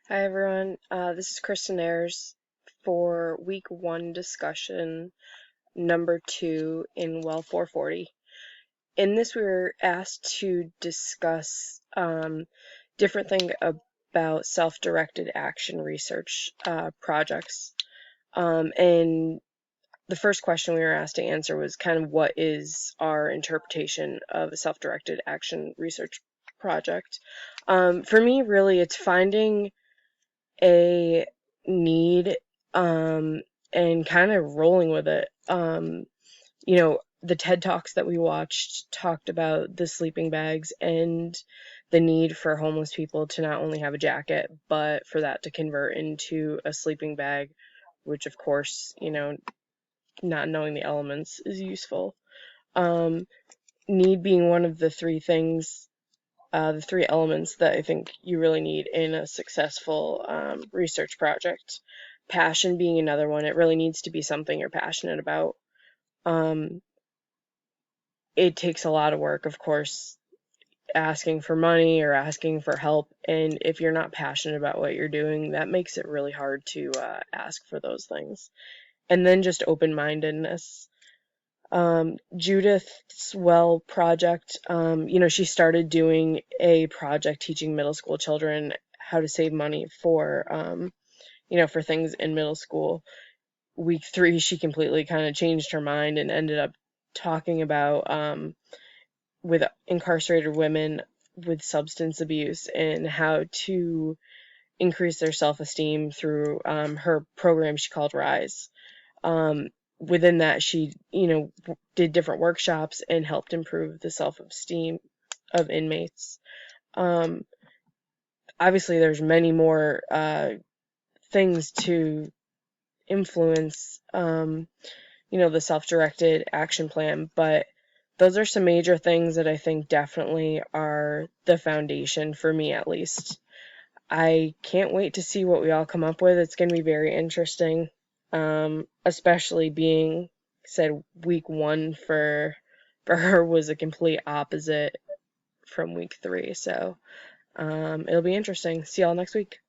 Hi everyone, this is Kristen Ayers for week 1 discussion number 2 in WEL440. In this, we were asked to discuss different things about self-directed action research projects. And the first question we were asked to answer was kind of what is our interpretation of a self-directed action research project. For me, really, it's finding a need and kind of rolling with it. The TED Talks that we watched talked about the sleeping bags and the need for homeless people to not only have a jacket, but for that to convert into a sleeping bag, which, of course, not knowing the elements is useful. Need being one of the the three elements that I think you really need in a successful research project. Passion being another one. It really needs to be something you're passionate about. It takes a lot of work, of course, asking for money or asking for help. And if you're not passionate about what you're doing, that makes it really hard to ask for those things. And then just open-mindedness. Judith's WEL project, she started doing a project teaching middle school children how to save money for things in middle school. Week 3, she completely kind of changed her mind and ended up talking about with incarcerated women with substance abuse and how to increase their self-esteem through her program she called Rise. Within that, she, did different workshops and helped improve the self-esteem of inmates. Obviously, there's many more things to influence, the self-directed action plan, but those are some major things that I think definitely are the foundation for me, at least. I can't wait to see what we all come up with. It's going to be very interesting, especially being said week 1 for her was a complete opposite from week 3. So it'll be interesting. See y'all next week.